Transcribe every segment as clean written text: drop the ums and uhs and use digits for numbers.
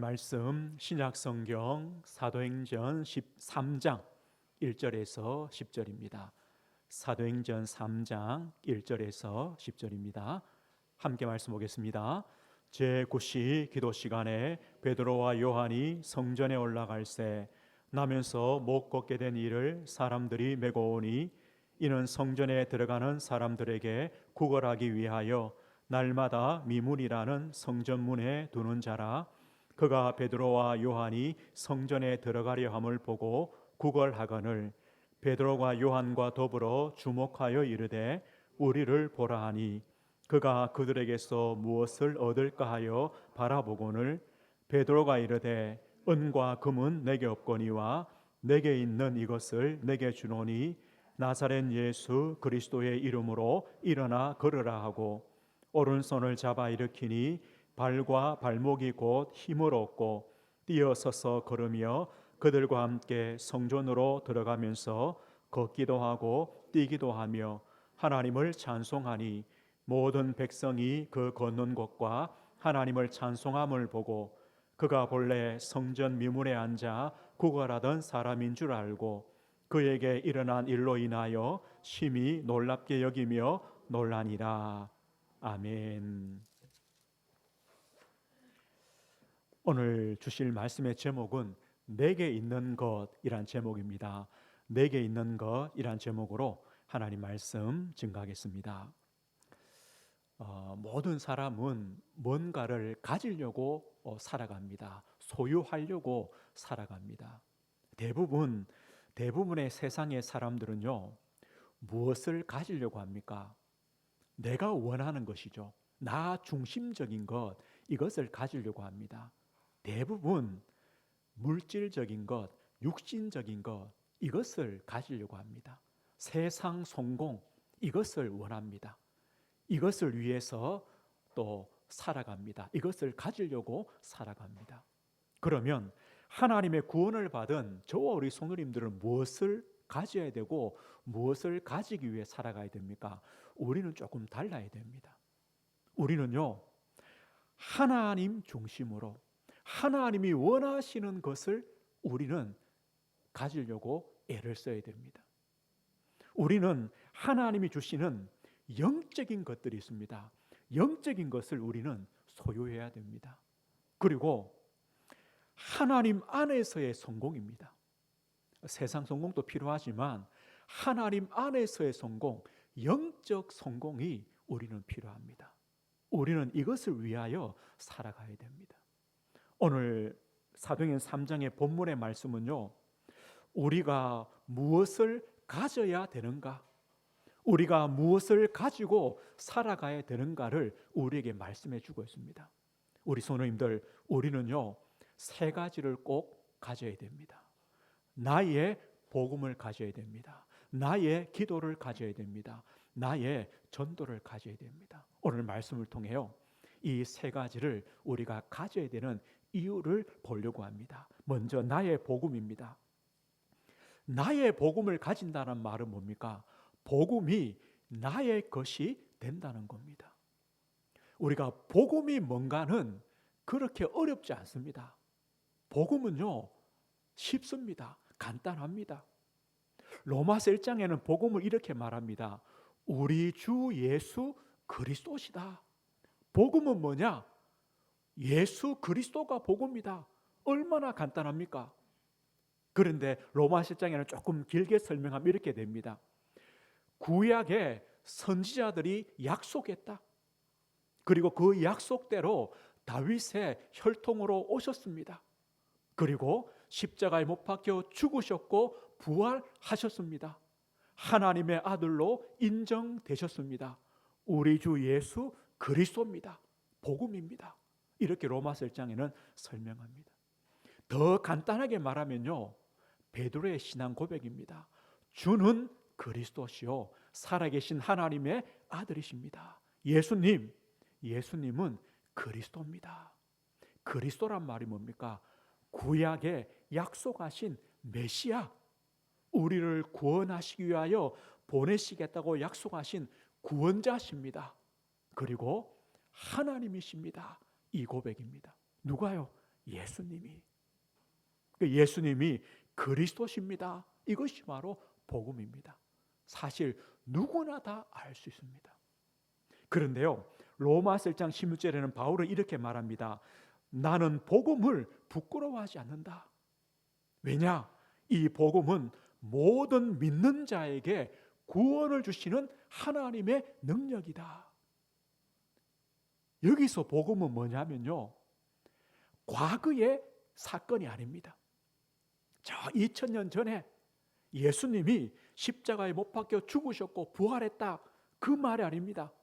말씀 신약성경 사도행전 13장 1절에서 10절입니다. 사도행전 3장 1절에서 10절입니다. 함께 말씀 보겠습니다. 제9시 기도 시간에 베드로와 요한이 성전에 올라갈새 나면서 못 걷게 된 이를 사람들이 메고 오니 이는 성전에 들어가는 사람들에게 구걸하기 위하여 날마다 미문이라는 성전문에 두는 자라. 그가 베드로와 요한이 성전에 들어가려 함을 보고 구걸하거늘 베드로와 요한과 더불어 주목하여 이르되 우리를 보라 하니 그가 그들에게서 무엇을 얻을까 하여 바라보거늘 베드로가 이르되 은과 금은 내게 없거니와 내게 있는 이것을 내게 주노니 나사렛 예수 그리스도의 이름으로 일어나 걸으라 하고 오른손을 잡아 일으키니 발과 발목이 곧 힘을 얻고 뛰어서서 걸으며 그들과 함께 성전으로 들어가면서 걷기도 하고 뛰기도 하며 하나님을 찬송하니 모든 백성이 그 걷는 곳과 하나님을 찬송함을 보고 그가 본래 성전 미문에 앉아 구걸하던 사람인 줄 알고 그에게 일어난 일로 인하여 심히 놀랍게 여기며 놀라니라. 아멘. 오늘 주실 말씀의 제목은 내게 있는 것이란 제목입니다. 내게 있는 것이란 제목으로 하나님 말씀 증거하겠습니다. 모든 사람은 뭔가를 가지려고 살아갑니다. 소유하려고 살아갑니다. 대부분의 세상의 사람들은요, 무엇을 가지려고 합니까? 내가 원하는 것이죠. 나 중심적인 것, 이것을 가지려고 합니다. 대부분 물질적인 것, 육신적인 것, 이것을 가지려고 합니다. 세상 성공, 이것을 원합니다. 이것을 위해서 또 살아갑니다. 이것을 가지려고 살아갑니다. 그러면 하나님의 구원을 받은 저와 우리 성도님들은 무엇을 가져야 되고 무엇을 가지기 위해 살아가야 됩니까? 우리는 조금 달라야 됩니다. 우리는요, 하나님 중심으로 하나님이 원하시는 것을 우리는 가지려고 애를 써야 됩니다. 우리는 하나님이 주시는 영적인 것들이 있습니다. 영적인 것을 우리는 소유해야 됩니다. 그리고 하나님 안에서의 성공입니다. 세상 성공도 필요하지만 하나님 안에서의 성공, 영적 성공이 우리는 필요합니다. 우리는 이것을 위하여 살아가야 됩니다. 오늘 사도행전 3장의 본문의 말씀은요, 우리가 무엇을 가져야 되는가, 우리가 무엇을 가지고 살아가야 되는가를 우리에게 말씀해 주고 있습니다. 우리 성도님들, 우리는요, 세 가지를 꼭 가져야 됩니다. 나의 복음을 가져야 됩니다. 나의 기도를 가져야 됩니다. 나의 전도를 가져야 됩니다. 오늘 말씀을 통해요, 이 세 가지를 우리가 가져야 되는 이유를 보려고 합니다. 먼저 나의 복음입니다. 나의 복음을 가진다는 말은 뭡니까? 복음이 나의 것이 된다는 겁니다. 우리가 복음이 뭔가는 그렇게 어렵지 않습니다. 복음은요, 쉽습니다. 간단합니다. 로마서 1장에는 복음을 이렇게 말합니다. 우리 주 예수 그리스도시다. 복음은 뭐냐? 예수 그리스도가 복음이다. 얼마나 간단합니까? 그런데 로마서 1장에는 조금 길게 설명하면 이렇게 됩니다. 구약의 선지자들이 약속했다. 그리고 그 약속대로 다윗의 혈통으로 오셨습니다. 그리고 십자가에 못 박혀 죽으셨고 부활하셨습니다. 하나님의 아들로 인정되셨습니다. 우리 주 예수 그리스도입니다. 복음입니다. 이렇게 로마서 1장에는 설명합니다. 더 간단하게 말하면요, 베드로의 신앙 고백입니다. 주는 그리스도시요 살아계신 하나님의 아들이십니다. 예수님은 그리스도입니다. 그리스도란 말이 뭡니까? 구약에 약속하신 메시아, 우리를 구원하시기 위하여 보내시겠다고 약속하신 구원자십니다. 그리고 하나님이십니다. 이 고백입니다. 누가요? 예수님이. 예수님이 그리스도십니다. 이것이 바로 복음입니다. 사실 누구나 다 알 수 있습니다. 그런데요, 로마서 1장 16절에는 바울은 이렇게 말합니다. 나는 복음을 부끄러워하지 않는다. 왜냐? 이 복음은 모든 믿는 자에게 구원을 주시는 하나님의 능력이다. 여기서 복음은 뭐냐면요, 과거의 사건이 아닙니다. 저 2000년 전에 예수님이 십자가에 못 박혀 죽으셨고 부활했다, 그 말이 아닙니다.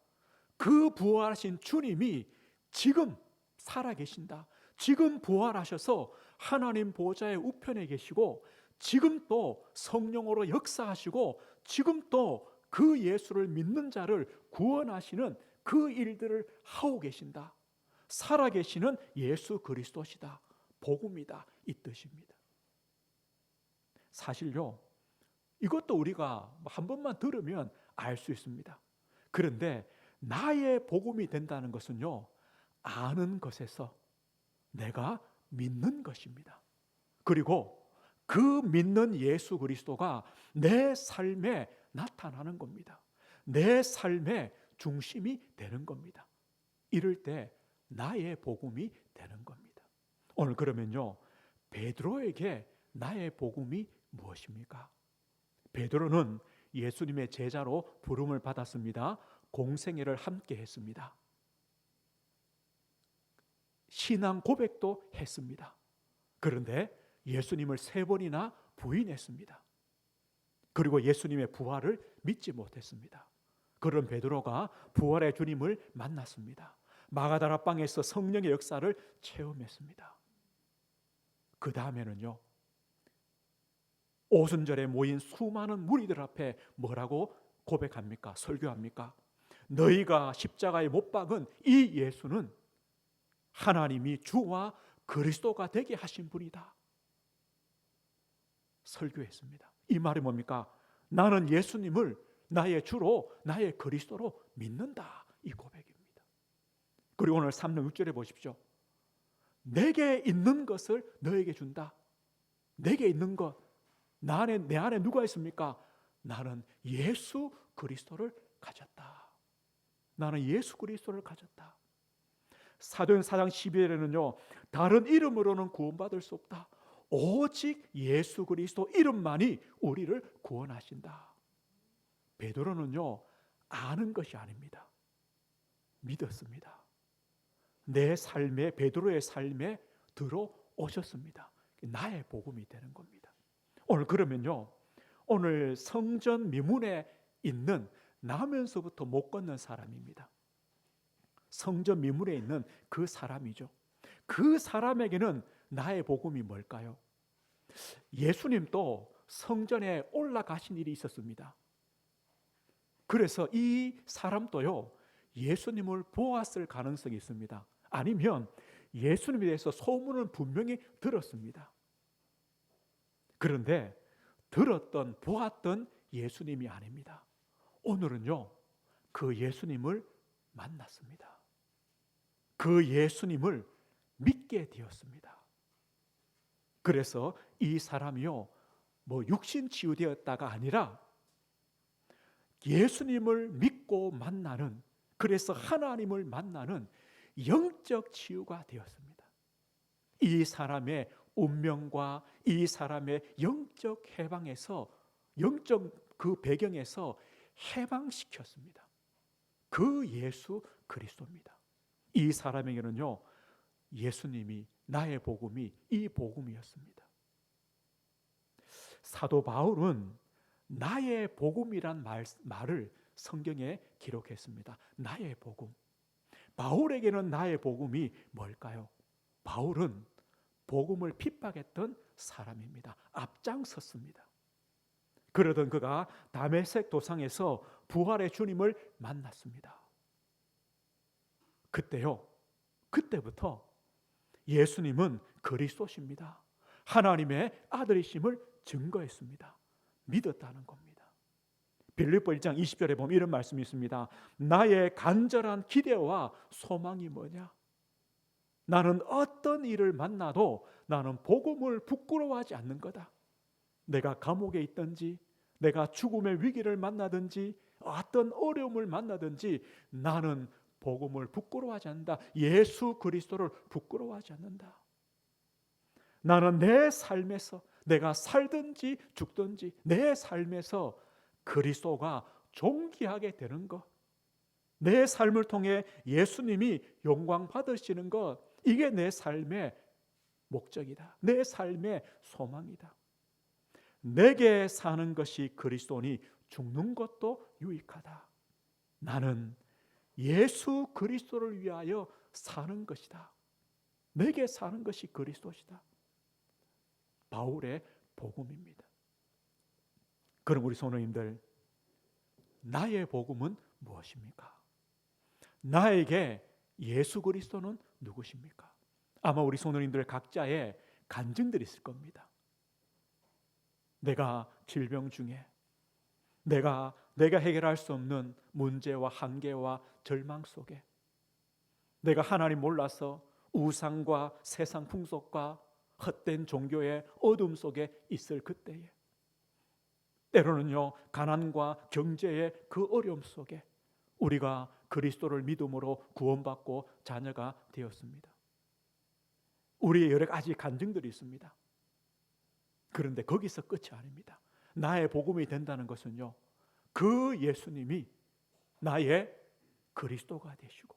그 부활하신 주님이 지금 살아계신다. 지금 부활하셔서 하나님 보좌의 우편에 계시고, 지금 또 성령으로 역사하시고, 지금 또 그 예수를 믿는 자를 구원하시는 그 일들을 하고 계신다. 살아계시는 예수 그리스도시다. 복음이다. 이 뜻입니다. 사실요, 이것도 우리가 한 번만 들으면 알 수 있습니다. 그런데 나의 복음이 된다는 것은요, 아는 것에서 내가 믿는 것입니다. 그리고 그 믿는 예수 그리스도가 내 삶에 나타나는 겁니다. 내 삶의 중심이 되는 겁니다. 이럴 때 나의 복음이 되는 겁니다. 오늘 그러면요, 베드로에게 나의 복음이 무엇입니까? 베드로는 예수님의 제자로 부름을 받았습니다. 공생애를 함께 했습니다. 신앙 고백도 했습니다. 그런데 예수님을 3번이나 부인했습니다. 그리고 예수님의 부활을 믿지 못했습니다. 그런 베드로가 부활의 주님을 만났습니다. 마가다라 방에서 성령의 역사를 체험했습니다. 그 다음에는요, 오순절에 모인 수많은 무리들 앞에 뭐라고 고백합니까? 설교합니까? 너희가 십자가에 못 박은 이 예수는 하나님이 주와 그리스도가 되게 하신 분이다. 설교했습니다. 이 말이 뭡니까? 나는 예수님을 나의 주로, 나의 그리스도로 믿는다. 이 고백입니다. 그리고 오늘 3장 6절에 보십시오. 내게 있는 것을 너에게 준다. 내게 있는 것, 내 안에 누가 있습니까? 나는 예수 그리스도를 가졌다. 나는 예수 그리스도를 가졌다. 사도행 4장 12절에는요, 다른 이름으로는 구원받을 수 없다. 오직 예수 그리스도 이름만이 우리를 구원하신다. 베드로는요, 아는 것이 아닙니다. 믿었습니다. 내 삶에, 베드로의 삶에 들어오셨습니다. 나의 복음이 되는 겁니다. 오늘 그러면요, 오늘 성전 미문에 있는 나면서부터 못 걷는 사람입니다. 성전 미문에 있는 그 사람이죠. 그 사람에게는 나의 복음이 뭘까요? 예수님도 성전에 올라가신 일이 있었습니다. 그래서 이 사람도요, 예수님을 보았을 가능성이 있습니다. 아니면 예수님에 대해서 소문은 분명히 들었습니다. 그런데 들었던, 보았던 예수님이 아닙니다. 오늘은요, 그 예수님을 만났습니다. 그 예수님을 믿게 되었습니다. 그래서 이 사람이요, 육신치유되었다가 아니라 예수님을 믿고 만나는, 그래서 하나님을 만나는 영적 치유가 되었습니다. 이 사람의 운명과 이 사람의 영적 해방에서, 영적 그 배경에서 해방시켰습니다. 그 예수 그리스도입니다. 이 사람에게는요, 예수님이, 나의 복음이 이 복음이었습니다. 사도 바울은 나의 복음이란 말을 성경에 기록했습니다. 나의 복음. 바울에게는 나의 복음이 뭘까요? 바울은 복음을 핍박했던 사람입니다. 앞장섰습니다. 그러던 그가 다메섹 도상에서 부활의 주님을 만났습니다. 그때부터 예수님은 그리스도십니다, 하나님의 아들이심을 증거했습니다. 믿었다는 겁니다. 빌립보 1장 20절에 보면 이런 말씀이 있습니다. 나의 간절한 기대와 소망이 뭐냐? 나는 어떤 일을 만나도 나는 복음을 부끄러워하지 않는 거다. 내가 감옥에 있든지 내가 죽음의 위기를 만나든지 어떤 어려움을 만나든지 나는 복음을 부끄러워하지 않는다. 예수 그리스도를 부끄러워하지 않는다. 나는 내 삶에서 내가 살든지 죽든지 내 삶에서 그리스도가 존귀하게 되는 것, 내 삶을 통해 예수님이 영광 받으시는 것, 이게 내 삶의 목적이다. 내 삶의 소망이다. 내게 사는 것이 그리스도니 죽는 것도 유익하다. 나는 예수 그리스도를 위하여 사는 것이다. 내게 사는 것이 그리스도시다. 바울의 복음입니다. 그럼 우리 성도님들, 나의 복음은 무엇입니까? 나에게 예수 그리스도는 누구십니까? 아마 우리 성도님들 각자의 간증들이 있을 겁니다. 내가 질병 중에 내가 해결할 수 없는 문제와 한계와 절망 속에 내가 하나님 몰라서 우상과 세상 풍속과 헛된 종교의 어둠 속에 있을 그때에, 때로는요 가난과 경제의 그 어려움 속에 우리가 그리스도를 믿음으로 구원받고 자녀가 되었습니다. 우리의 여러 가지 간증들이 있습니다. 그런데 거기서 끝이 아닙니다. 나의 복음이 된다는 것은요, 그 예수님이 나의 그리스도가 되시고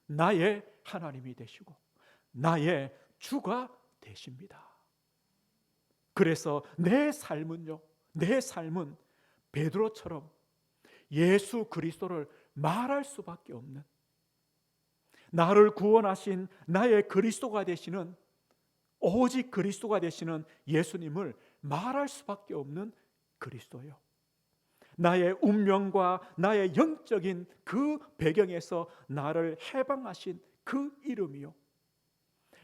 나의 하나님이 되시고 나의 주가 되십니다. 그래서 내 삶은 베드로처럼 예수 그리스도를 말할 수밖에 없는, 나를 구원하신 나의 그리스도가 되시는, 오직 그리스도가 되시는 예수님을 말할 수밖에 없는 그리스도요. 나의 운명과 나의 영적인 그 배경에서 나를 해방하신 그 이름이요,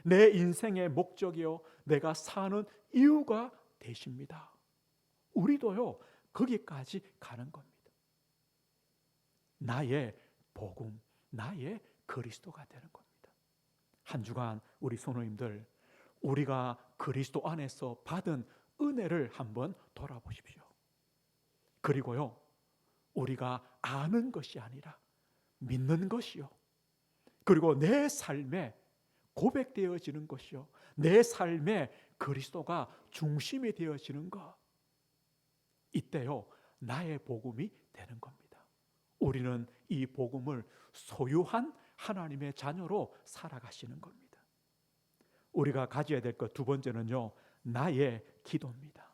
내 인생의 목적이요, 내가 사는 이유가 되십니다. 우리도요 거기까지 가는 겁니다. 나의 복음, 나의 그리스도가 되는 겁니다. 한 주간 우리 성도님들, 우리가 그리스도 안에서 받은 은혜를 한번 돌아보십시오. 그리고요, 우리가 아는 것이 아니라 믿는 것이요, 그리고 내 삶에 고백되어지는 것이요, 내 삶에 그리스도가 중심이 되어지는 것, 이때요 나의 복음이 되는 겁니다. 우리는 이 복음을 소유한 하나님의 자녀로 살아가시는 겁니다. 우리가 가져야 될 것 두 번째는요, 나의 기도입니다.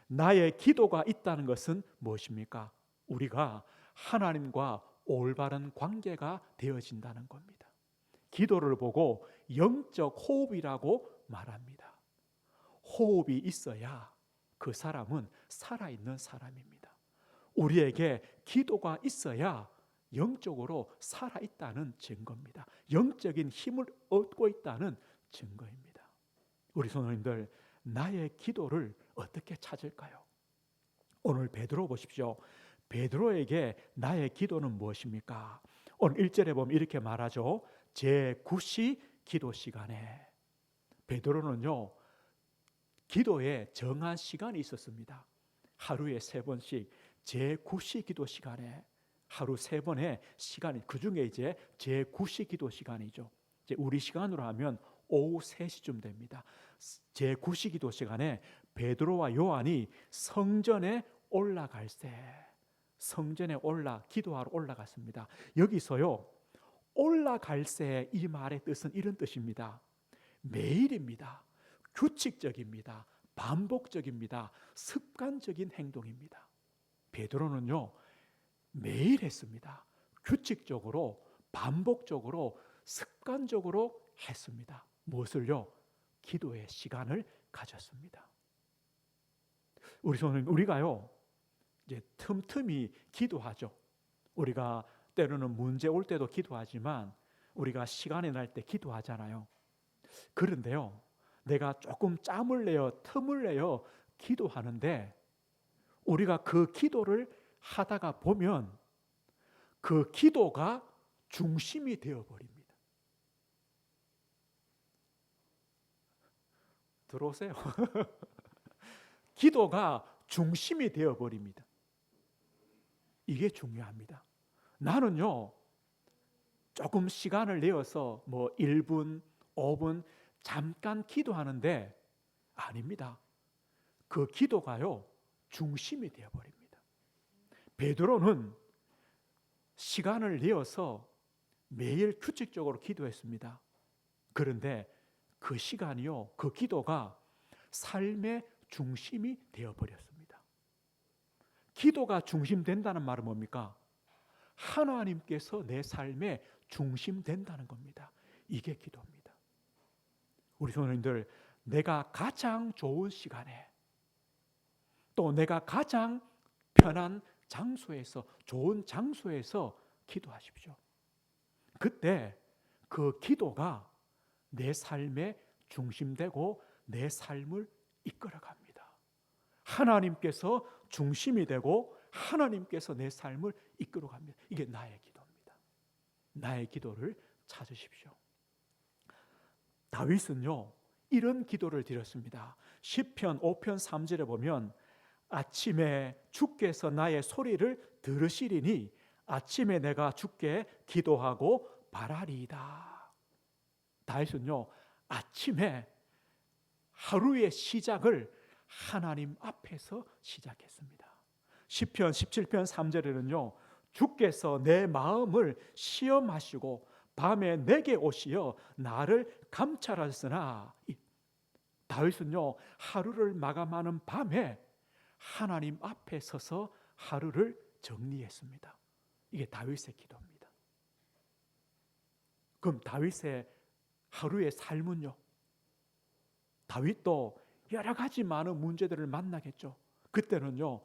나의 기도가 있다는 것은 무엇입니까? 우리가 하나님과 올바른 관계가 되어진다는 겁니다. 기도를 보고 영적 호흡이라고 말합니다. 호흡이 있어야 그 사람은 살아있는 사람입니다. 우리에게 기도가 있어야 영적으로 살아있다는 증거입니다. 영적인 힘을 얻고 있다는 증거입니다. 우리 성도님들, 나의 기도를 어떻게 찾을까요? 오늘 베드로 보십시오. 베드로에게 나의 기도는 무엇입니까? 오늘 1절에 보면 이렇게 말하죠. 제9시 기도 시간에. 베드로는요 기도에 정한 시간이 있었습니다. 하루에 3번씩 제9시 기도 시간에 하루 3번의 시간이, 그 중에 이제 제9시 기도 시간이죠. 이제 우리 시간으로 하면 오후 3시쯤 됩니다. 제9시 기도 시간에 베드로와 요한이 성전에 올라갈 때, 성전에 기도하러 올라갔습니다. 여기서요 올라갈 때, 이 말의 뜻은 이런 뜻입니다. 매일입니다. 규칙적입니다. 반복적입니다. 습관적인 행동입니다. 베드로는요 매일 했습니다. 규칙적으로, 반복적으로, 습관적으로 했습니다. 무엇을요? 기도의 시간을 가졌습니다. 우리가요 이제 틈틈이 기도하죠. 우리가 때로는 문제 올 때도 기도하지만 우리가 시간이 날 때 기도하잖아요. 그런데요, 내가 조금 짬을 내어, 틈을 내어 기도하는데 우리가 그 기도를 하다가 보면 그 기도가 중심이 되어버립니다. 들어오세요. 기도가 중심이 되어버립니다. 이게 중요합니다. 나는요, 조금 시간을 내어서 1분, 5분 잠깐 기도하는데 아닙니다. 그 기도가요, 중심이 되어버립니다. 베드로는 시간을 내어서 매일 규칙적으로 기도했습니다. 그런데 그 시간이요, 그 기도가 삶의 중심이 되어버렸습니다. 기도가 중심된다는 말은 뭡니까? 하나님께서 내 삶의 중심된다는 겁니다. 이게 기도입니다. 우리 성도님들, 내가 가장 좋은 시간에 또 내가 가장 편한 장소에서, 좋은 장소에서 기도하십시오. 그때 그 기도가 내 삶의 중심되고 내 삶을 이끌어갑니다. 하나님께서 중심이 되고 하나님께서 내 삶을 이끌어갑니다. 이게 나의 기도입니다. 나의 기도를 찾으십시오. 다윗은요, 이런 기도를 드렸습니다. 시편 5편 3절에 보면 아침에 주께서 나의 소리를 들으시리니 아침에 내가 주께 기도하고 바라리이다. 다윗은요, 아침에 하루의 시작을 하나님 앞에서 시작했습니다. 시편 17편 3절에는요, 주께서 내 마음을 시험하시고 밤에 내게 오시어 나를 감찰하셨으나, 다윗은요, 하루를 마감하는 밤에 하나님 앞에 서서 하루를 정리했습니다. 이게 다윗의 기도입니다. 그럼 다윗의 하루의 삶은요, 다윗도 여러 가지 많은 문제들을 만나겠죠. 그때는요,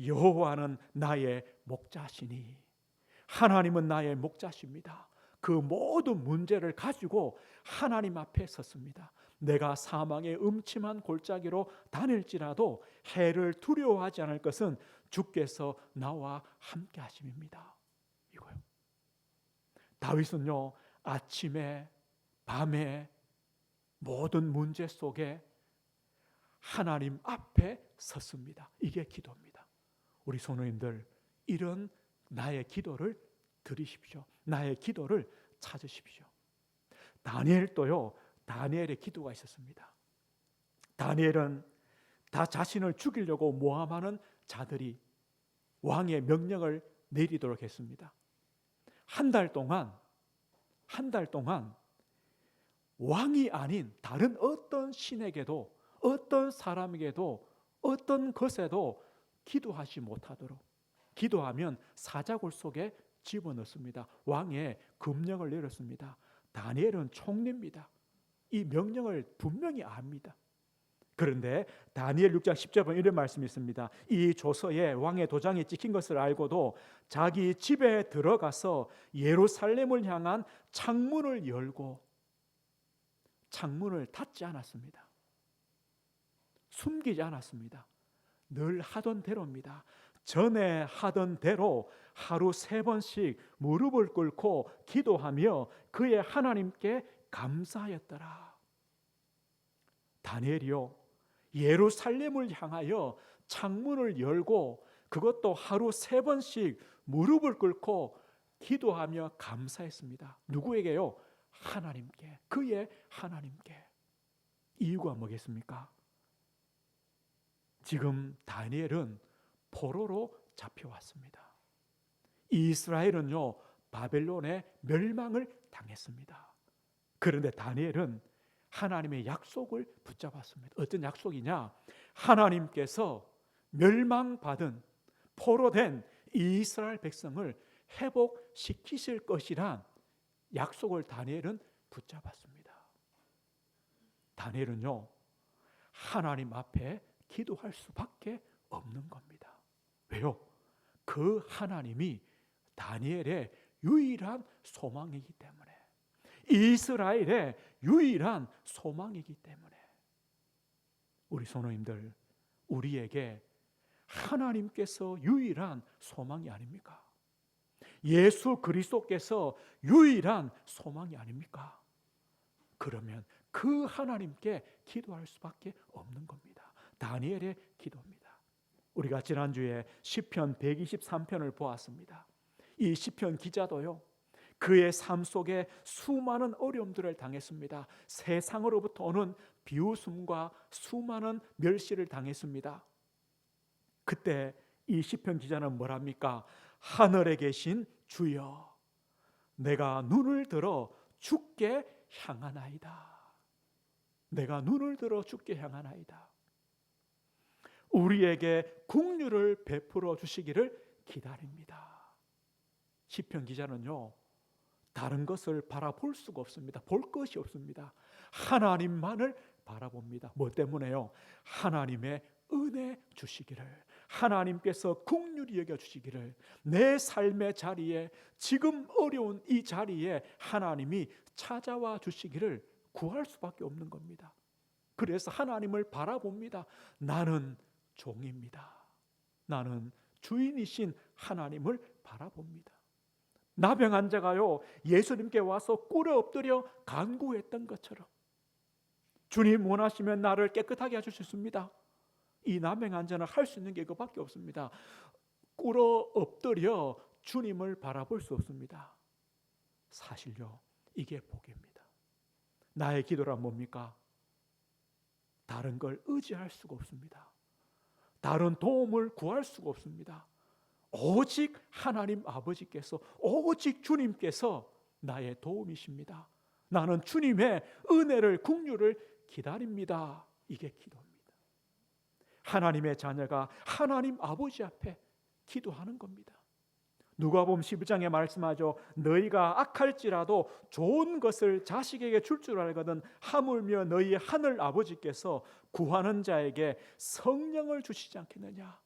여호와는 나의 목자시니, 하나님은 나의 목자십니다. 그 모든 문제를 가지고 하나님 앞에 섰습니다. 내가 사망의 음침한 골짜기로 다닐지라도 해를 두려워하지 않을 것은 주께서 나와 함께 하심입니다. 이거요. 다윗은요, 아침에 밤에 모든 문제 속에 하나님 앞에 섰습니다. 이게 기도입니다. 우리 성도님들, 이런 나의 기도를 드리십시오. 나의 기도를 찾으십시오. 다니엘도요, 다니엘의 기도가 있었습니다. 다니엘은 다 자신을 죽이려고 모함하는 자들이 왕의 명령을 내리도록 했습니다. 한 달 동안 왕이 아닌 다른 어떤 신에게도, 어떤 사람에게도, 어떤 것에도 기도하지 못하도록, 기도하면 사자굴 속에 집어넣습니다. 왕의 금령을 내렸습니다. 다니엘은 총리입니다. 이 명령을 분명히 압니다. 그런데 다니엘 6장 10절 이런 말씀이 있습니다. 이 조서에 왕의 도장이 찍힌 것을 알고도 자기 집에 들어가서 예루살렘을 향한 창문을 열고 창문을 닫지 않았습니다. 숨기지 않았습니다. 늘 하던 대로입니다. 전에 하던 대로 하루 3번씩 무릎을 꿇고 기도하며 그의 하나님께 감사하였더라. 다니엘이요, 예루살렘을 향하여 창문을 열고 그것도 하루 3번씩 무릎을 꿇고 기도하며 감사했습니다. 누구에게요? 하나님께, 그의 하나님께. 이유가 뭐겠습니까? 지금 다니엘은 포로로 잡혀왔습니다. 이스라엘은요, 바벨론의 멸망을 당했습니다. 그런데 다니엘은 하나님의 약속을 붙잡았습니다. 어떤 약속이냐? 하나님께서 멸망받은 포로된 이스라엘 백성을 회복시키실 것이란 약속을 다니엘은 붙잡았습니다. 다니엘은요, 하나님 앞에 기도할 수밖에 없는 겁니다. 왜요? 그 하나님이 다니엘의 유일한 소망이기 때문에, 이스라엘의 유일한 소망이기 때문에. 우리 성도님들, 우리에게 하나님께서 유일한 소망이 아닙니까? 예수 그리스도께서 유일한 소망이 아닙니까? 그러면 그 하나님께 기도할 수밖에 없는 겁니다. 다니엘의 기도입니다. 우리가 지난주에 시편 123편을 보았습니다. 이 시편 기자도요, 그의 삶 속에 수많은 어려움들을 당했습니다. 세상으로부터 오는 비웃음과 수많은 멸시를 당했습니다. 그때 이 시편 기자는 뭐랍니까? 하늘에 계신 주여, 내가 눈을 들어 주께 향하나이다. 내가 눈을 들어 주께 향하나이다. 우리에게 긍휼을 베풀어 주시기를 기다립니다. 시편 기자는요, 다른 것을 바라볼 수가 없습니다. 볼 것이 없습니다. 하나님만을 바라봅니다. 뭐 때문에요? 하나님의 은혜 주시기를, 하나님께서 긍휼히 여겨 주시기를, 내 삶의 자리에, 지금 어려운 이 자리에 하나님이 찾아와 주시기를 구할 수밖에 없는 겁니다. 그래서 하나님을 바라봅니다. 나는 종입니다. 나는 주인이신 하나님을 바라봅니다. 나병 환자가요, 예수님께 와서 꿇어 엎드려 간구했던 것처럼, 주님 원하시면 나를 깨끗하게 하실 수 있습니다. 이 나병 환자는 할 수 있는 게 이거밖에 없습니다. 꿇어 엎드려 주님을 바라볼 수 없습니다. 사실요, 이게 복입니다. 나의 기도란 뭡니까? 다른 걸 의지할 수가 없습니다. 다른 도움을 구할 수가 없습니다. 오직 하나님 아버지께서, 오직 주님께서 나의 도움이십니다. 나는 주님의 은혜를, 긍휼을 기다립니다. 이게 기도입니다. 하나님의 자녀가 하나님 아버지 앞에 기도하는 겁니다. 누가복음 11장에 말씀하죠. 너희가 악할지라도 좋은 것을 자식에게 줄 줄 알거든 하물며 너희 하늘 아버지께서 구하는 자에게 성령을 주시지 않겠느냐.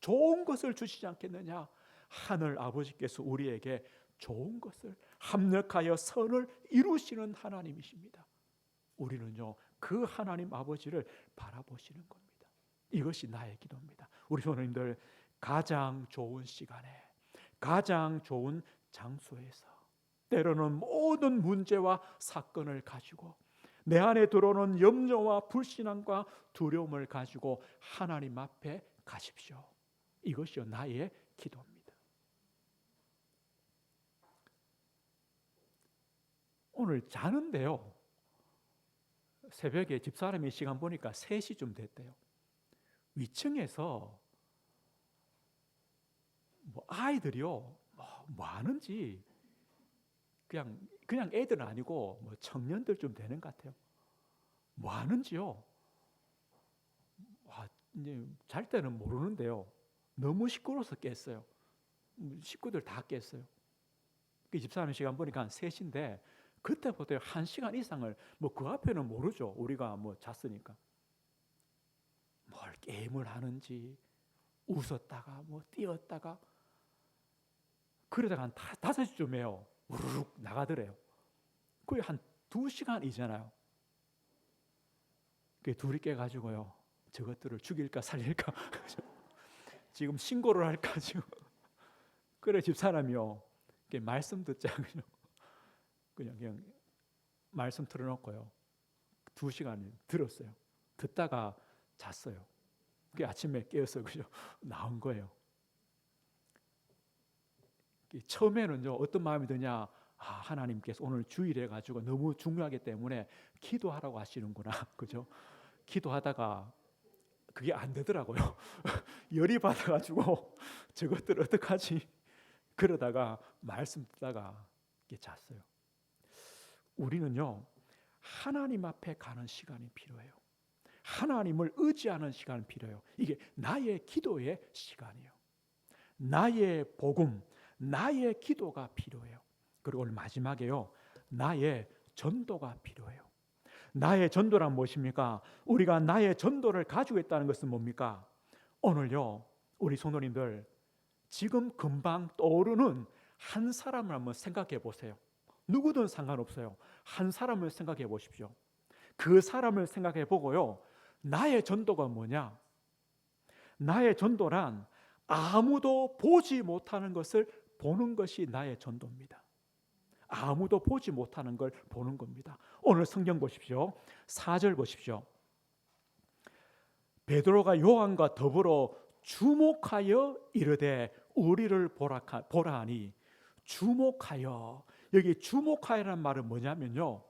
좋은 것을 주시지 않겠느냐. 하늘 아버지께서 우리에게 좋은 것을, 합력하여 선을 이루시는 하나님이십니다. 우리는요, 그 하나님 아버지를 바라보시는 겁니다. 이것이 나의 기도입니다. 우리 성도님들, 가장 좋은 시간에, 가장 좋은 장소에서, 때로는 모든 문제와 사건을 가지고, 내 안에 들어오는 염려와 불신앙과 두려움을 가지고 하나님 앞에 가십시오. 이것이 나의 기도입니다. 오늘 자는데요, 새벽에 집사람이 시간 보니까 3시쯤 됐대요. 위층에서 아이들이요, 뭐 하는지, 그냥 애들은 아니고 청년들 좀 되는 것 같아요. 뭐 하는지요. 이제 잘 때는 모르는데요, 너무 시끄러워서 깼어요. 식구들 다 깼어요. 그 집사람 시간 보니까 한 3시인데 그때부터 1시간 이상을 그 앞에는 모르죠. 우리가 잤으니까. 뭘 게임을 하는지, 웃었다가 뛰었다가, 그러다가 한 5시쯤에요 우르륵 나가더래요. 그게 한 2시간이잖아요. 그 둘이 깨가지고요, 저것들을 죽일까 살릴까 지금 신고를 할까 지금. 그래 집사람이요, 말씀 듣자 그냥 말씀 틀어놓고요 2시간 들었어요. 듣다가 잤어요. 그 아침에 깨어서 그죠 나온 거예요. 처음에는요, 어떤 마음이 드냐, 하나님께서 오늘 주일에 가지고 너무 중요하기 때문에 기도하라고 하시는구나, 그죠? 기도하다가 그게 안 되더라고요. 열이 받아가지고 저것들 어떡하지? 그러다가 말씀 듣다가 잤어요. 우리는요, 하나님 앞에 가는 시간이 필요해요. 하나님을 의지하는 시간이 필요해요. 이게 나의 기도의 시간이에요. 나의 복음, 나의 기도가 필요해요. 그리고 오늘 마지막에요, 나의 전도가 필요해요. 나의 전도란 무엇입니까? 우리가 나의 전도를 가지고 있다는 것은 뭡니까? 오늘요, 우리 성도님들, 지금 금방 떠오르는 한 사람을 한번 생각해 보세요. 누구든 상관없어요. 한 사람을 생각해 보십시오. 그 사람을 생각해 보고요, 나의 전도가 뭐냐? 나의 전도란 아무도 보지 못하는 것을 보는 것이 나의 전도입니다. 아무도 보지 못하는 걸 보는 겁니다. 오늘 성경 보십시오. 4절 보십시오. 베드로가 요한과 더불어 주목하여 이르되 우리를 보라 하니, 주목하여, 여기 주목하여라는 말은 뭐냐면요,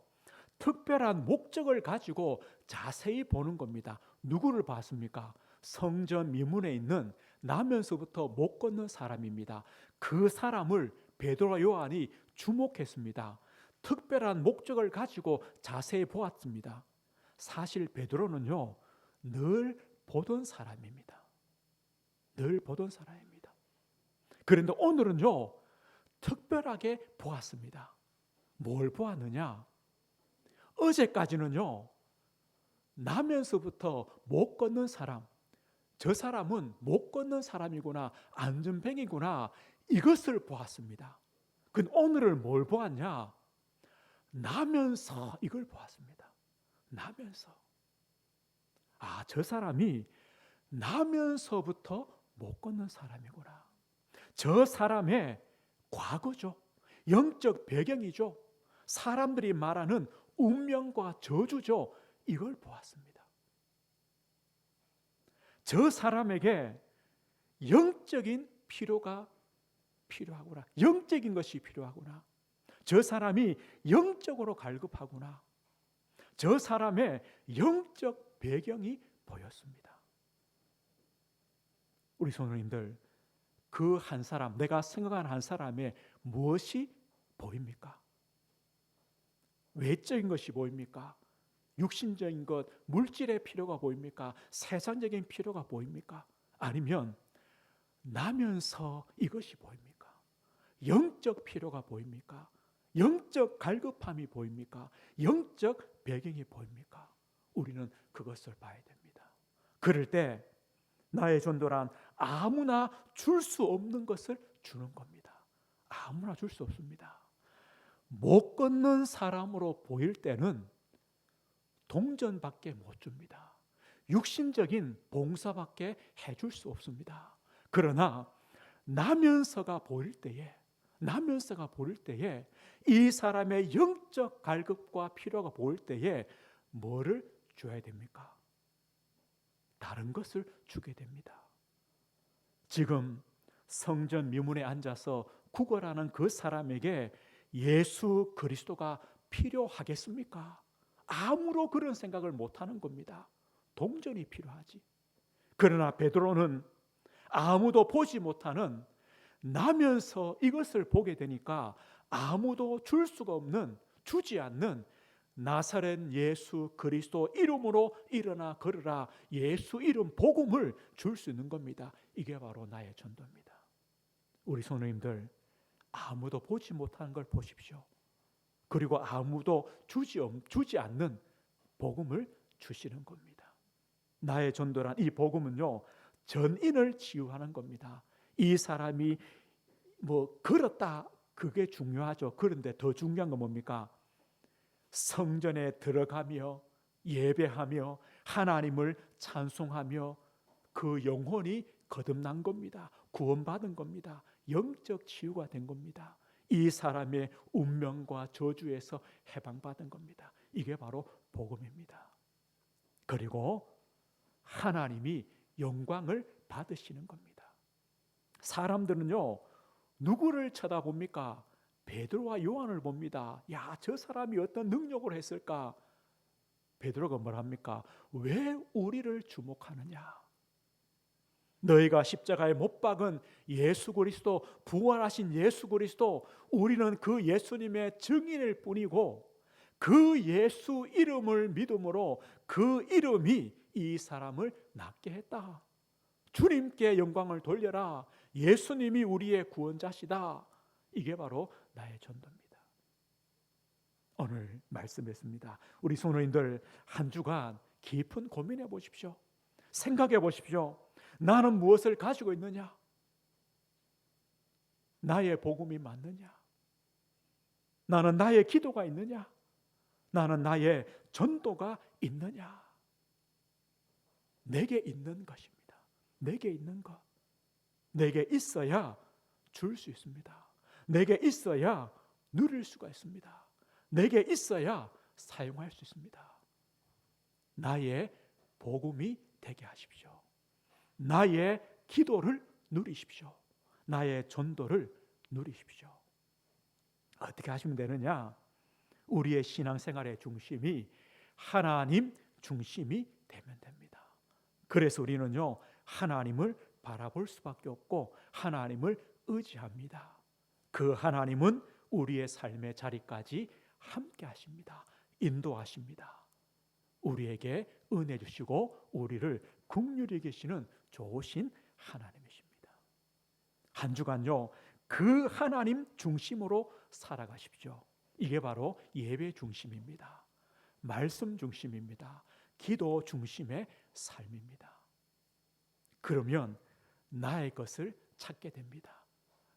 특별한 목적을 가지고 자세히 보는 겁니다. 누구를 봤습니까? 성전 미문에 있는 나면서부터 못 걷는 사람입니다. 그 사람을 베드로와 요한이 주목했습니다. 특별한 목적을 가지고 자세히 보았습니다. 사실 베드로는요, 늘 보던 사람입니다. 늘 보던 사람입니다. 그런데 오늘은요, 특별하게 보았습니다. 뭘 보았느냐? 어제까지는요, 나면서부터 못 걷는 사람, 저 사람은 못 걷는 사람이구나, 안전뱅이구나, 이것을 보았습니다. 근데 오늘은 뭘 보았냐? 나면서 이걸 보았습니다. 나면서. 아, 저 사람이 나면서부터 못 걷는 사람이구나. 저 사람의 과거죠. 영적 배경이죠. 사람들이 말하는 운명과 저주죠. 이걸 보았습니다. 저 사람에게 영적인 필요가 필요하구나. 영적인 것이 필요하구나. 저 사람이 영적으로 갈급하구나. 저 사람의 영적 배경이 보였습니다. 우리 성도님들, 그 한 사람, 내가 생각한 한 사람의 무엇이 보입니까? 외적인 것이 보입니까? 육신적인 것, 물질의 필요가 보입니까? 세상적인 필요가 보입니까? 아니면 나면서 이것이 보입니까? 영적 필요가 보입니까? 영적 갈급함이 보입니까? 영적 배경이 보입니까? 우리는 그것을 봐야 됩니다. 그럴 때 나의 전도란 아무나 줄 수 없는 것을 주는 겁니다. 아무나 줄 수 없습니다. 못 걷는 사람으로 보일 때는 동전밖에 못 줍니다. 육신적인 봉사밖에 해줄 수 없습니다. 그러나 나면서가 보일 때에 이 사람의 영적 갈급과 필요가 보일 때에 뭐를 줘야 됩니까? 다른 것을 주게 됩니다. 지금 성전 미문에 앉아서 구걸하는 그 사람에게 예수 그리스도가 필요하겠습니까? 아무로 그런 생각을 못하는 겁니다. 동전이 필요하지. 그러나 베드로는 아무도 보지 못하는 나면서 이것을 보게 되니까 아무도 줄 수가 없는, 주지 않는 나사렛 예수 그리스도 이름으로 일어나 걸으라, 예수 이름 복음을 줄 수 있는 겁니다. 이게 바로 나의 전도입니다. 우리 성도님들, 아무도 보지 못하는 걸 보십시오. 그리고 아무도 주지 않는 복음을 주시는 겁니다. 나의 전도란 이 복음은요, 전인을 치유하는 겁니다. 이 사람이 걸었다, 그게 중요하죠. 그런데 더 중요한 건 뭡니까? 성전에 들어가며 예배하며 하나님을 찬송하며 그 영혼이 거듭난 겁니다. 구원받은 겁니다. 영적 치유가 된 겁니다. 이 사람의 운명과 저주에서 해방받은 겁니다. 이게 바로 복음입니다. 그리고 하나님이 영광을 받으시는 겁니다. 사람들은요, 누구를 쳐다봅니까? 베드로와 요한을 봅니다. 야, 저 사람이 어떤 능력을 했을까? 베드로가 뭘 합니까? 왜 우리를 주목하느냐? 너희가 십자가에 못 박은 예수 그리스도, 부활하신 예수 그리스도, 우리는 그 예수님의 증인일 뿐이고 그 예수 이름을 믿음으로 그 이름이 이 사람을 낫게 했다. 주님께 영광을 돌려라. 예수님이 우리의 구원자시다. 이게 바로 나의 전도입니다. 오늘 말씀했습니다. 우리 성도님들, 한 주간 깊은 고민해 보십시오. 생각해 보십시오. 나는 무엇을 가지고 있느냐? 나의 복음이 맞느냐? 나는 나의 기도가 있느냐? 나는 나의 전도가 있느냐? 내게 있는 것입니다. 내게 있는 것. 내게 있어야 줄 수 있습니다. 내게 있어야 누릴 수가 있습니다. 내게 있어야 사용할 수 있습니다. 나의 복음이 되게 하십시오. 나의 기도를 누리십시오. 나의 전도를 누리십시오. 어떻게 하시면 되느냐? 우리의 신앙생활의 중심이 하나님 중심이 되면 됩니다. 그래서 우리는요, 하나님을 바라볼 수밖에 없고 하나님을 의지합니다. 그 하나님은 우리의 삶의 자리까지 함께 하십니다. 인도하십니다. 우리에게 은혜 주시고 우리를 긍휼히 여기시는 좋으신 하나님이십니다. 한 주간요, 그 하나님 중심으로 살아가십시오. 이게 바로 예배 중심입니다. 말씀 중심입니다. 기도 중심의 삶입니다. 그러면 나의 것을 찾게 됩니다.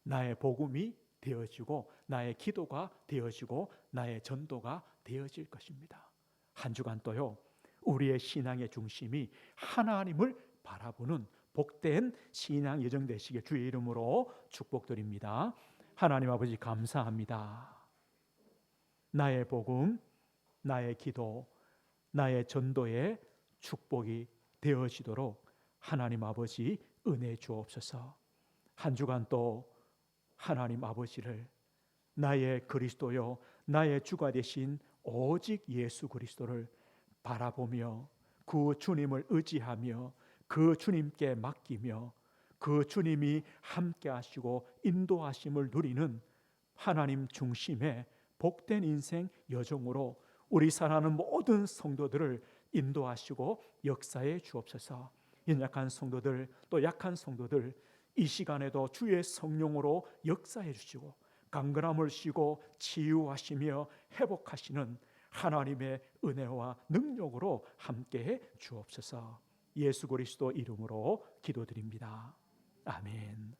나의 복음이 되어지고 나의 기도가 되어지고 나의 전도가 되어질 것입니다. 한 주간 또요, 우리의 신앙의 중심이 하나님을 바라보는 복된 신앙 여정 되시길 주의 이름으로 축복드립니다. 하나님 아버지 감사합니다. 나의 복음, 나의 기도, 나의 전도의 축복이 되어지도록 하나님 아버지 은혜 주옵소서. 한 주간 또 하나님 아버지를 나의 그리스도요, 나의 주가 되신 오직 예수 그리스도를 바라보며 그 주님을 의지하며 그 주님께 맡기며 그 주님이 함께 하시고 인도하심을 누리는 하나님 중심의 복된 인생 여정으로 우리 사랑하는 모든 성도들을 인도하시고 역사해 주옵소서. 연약한 성도들, 또 약한 성도들, 이 시간에도 주의 성령으로 역사해 주시고 강건함을 주시고 치유하시며 회복하시는 하나님의 은혜와 능력으로 함께해 주옵소서. 예수 그리스도 이름으로 기도드립니다. 아멘.